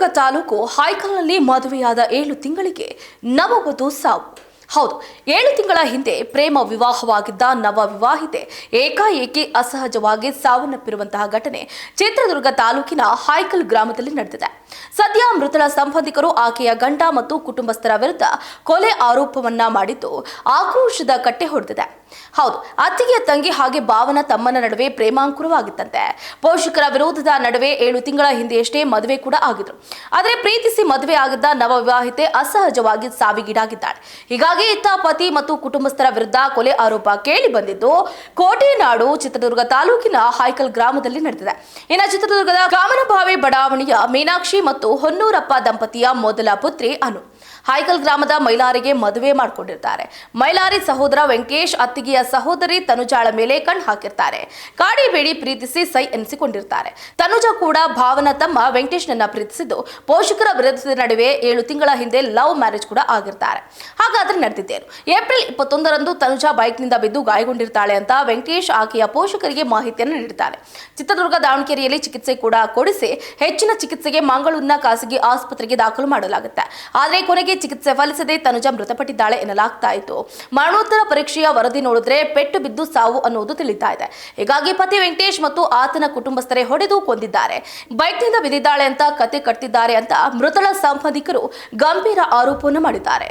ಚಿತ್ರದುರ್ಗ ತಾಲೂಕು ಹಾಯ್ಕಲ್ನಲ್ಲಿ ಮದುವೆಯಾದ 7 ತಿಂಗಳಿಗೆ ನವವಧು ಸಾವು. ಹೌದು, 7 ತಿಂಗಳ ಹಿಂದೆ ಪ್ರೇಮ ವಿವಾಹವಾಗಿದ್ದ ನವ ವಿವಾಹಿತೆ ಏಕಾಏಕಿ ಅಸಹಜವಾಗಿ ಸಾವನ್ನಪ್ಪಿರುವಂತಹ ಘಟನೆ ಚಿತ್ರದುರ್ಗ ತಾಲೂಕಿನ ಹಾಯ್ಕಲ್ ಗ್ರಾಮದಲ್ಲಿ ನಡೆದಿದೆ. ಸದ್ಯ ಮೃತರ ಸಂಬಂಧಿಕರು ಆಕೆಯ ಗಂಡ ಮತ್ತು ಕುಟುಂಬಸ್ಥರ ವಿರುದ್ಧ ಕೊಲೆ ಆರೋಪವನ್ನ ಮಾಡಿದ್ದು ಆಕ್ರೋಶದ ಕಟ್ಟೆ ಹೊಡೆದಿದೆ. ಹೌದು, ಅತ್ತಿಗೆಯ ತಂಗಿ ಹಾಗೆ ಭಾವನ ತಮ್ಮನ ನಡುವೆ ಪ್ರೇಮಾಂಕುರವಾಗಿತ್ತಂತೆ. ಪೋಷಕರ ವಿರೋಧದ ನಡುವೆ 7 ತಿಂಗಳ ಹಿಂದೆಯಷ್ಟೇ ಮದುವೆ ಕೂಡ ಆಗಿದ್ರು. ಆದರೆ ಪ್ರೀತಿಸಿ ಮದುವೆ ಆಗಿದ್ದ ನವ ವಿವಾಹಿತೆ ಅಸಹಜವಾಗಿ ಸಾವಿಗೀಡಾಗಿದ್ದಾಳೆ. ಹೀಗಾಗಿ ಇತ್ತ ಪತಿ ಮತ್ತು ಕುಟುಂಬಸ್ಥರ ವಿರುದ್ಧ ಕೊಲೆ ಆರೋಪ ಕೇಳಿ ಬಂದಿದ್ದು ಕೋಟೆನಾಡು ಚಿತ್ರದುರ್ಗ ತಾಲೂಕಿನ ಹಾಯ್ಕಲ್ ಗ್ರಾಮದಲ್ಲಿ ನಡೆದಿದೆ. ಇನ್ನು ಚಿತ್ರದುರ್ಗದ ಕಾಮನಬಾವಿ ಬಡಾವಣೆಯ ಮೀನಾಕ್ಷಿ ಮತ್ತು ಹೊನ್ನೂರಪ್ಪ ದಂಪತಿಯ ಮೊದಲ ಪುತ್ರಿ ಅನು ಹಾಯ್ಕಲ್ ಗ್ರಾಮದ ಮೈಲಾರಿಗೆ ಮದುವೆ ಮಾಡಿಕೊಂಡಿರ್ತಾರೆ. ಮೈಲಾರಿ ಸಹೋದರ ವೆಂಕಟೇಶ್ ಅತ್ತಿಗೆಯ ಸಹೋದರಿ ತನುಜಾಳ ಮೇಲೆ ಕಣ್ಣು ಹಾಕಿರ್ತಾರೆ. ಕಾಡಿ ಬೇಡಿ ಪ್ರೀತಿಸಿ ಸೈ ಎನಿಸಿಕೊಂಡಿರ್ತಾರೆ. ತನುಜಾ ಕೂಡ ಭಾವನ ತಮ್ಮ ವೆಂಕಟೇಶ್ನನ್ನ ಪ್ರೀತಿಸಿದ್ದು ಪೋಷಕರ ವಿರೋಧದ ನಡುವೆ 7 ತಿಂಗಳ ಹಿಂದೆ ಲವ್ ಮ್ಯಾರೇಜ್ ಕೂಡ ಆಗಿರ್ತಾರೆ. ಹಾಗಾದ್ರೆ ನಡೆದಿದ್ದೇನು? ಏಪ್ರಿಲ್ 21ರಂದು ತನುಜಾ ಬೈಕ್ನಿಂದ ಬಿದ್ದು ಗಾಯಗೊಂಡಿರ್ತಾಳೆ ಅಂತ ವೆಂಕಟೇಶ್ ಆಕೆಯ ಪೋಷಕರಿಗೆ ಮಾಹಿತಿಯನ್ನು ನೀಡಿರ್ತಾರೆ. ಚಿತ್ರದುರ್ಗ ದಾವಣಗೆರೆಯಲ್ಲಿ ಚಿಕಿತ್ಸೆ ಕೂಡ ಕೊಡಿಸಿ ಹೆಚ್ಚಿನ ಚಿಕಿತ್ಸೆಗೆ ಮಂಗಳೂರಿನ ಖಾಸಗಿ ಆಸ್ಪತ್ರೆಗೆ ದಾಖಲು ಮಾಡಲಾಗುತ್ತೆ. ಆದರೆ ಕೊನೆಗೆ ಚಿಕಿತ್ಸೆ ಫಲಿಸದೆ ತನುಜಾ ಮೃತಪಟ್ಟಿದ್ದಾಳೆ ಎನ್ನಲಾಗ್ತಾ ಇತ್ತು. ಮರಣೋತ್ತರ ಪರೀಕ್ಷೆಯ ವರದಿ ನೋಡಿದ್ರೆ ಪೆಟ್ಟು ಬಿದ್ದು ಸಾವು ಅನ್ನೋದು ತಿಳಿತಾ ಇದೆ. ಹೀಗಾಗಿ ಪತಿ ವೆಂಕಟೇಶ್ ಮತ್ತು ಆತನ ಕುಟುಂಬಸ್ಥರೇ ಹೊಡೆದು ಕೊಂದಿದ್ದಾರೆ, ಬೈಕ್ನಿಂದ ಬಿದ್ದಿದ್ದಾಳೆ ಅಂತ ಕತೆ ಕಟ್ಟಿದ್ದಾರೆ ಅಂತ ಮೃತರ ಸಂಬಂಧಿಕರು ಗಂಭೀರ ಆರೋಪವನ್ನು ಮಾಡಿದ್ದಾರೆ.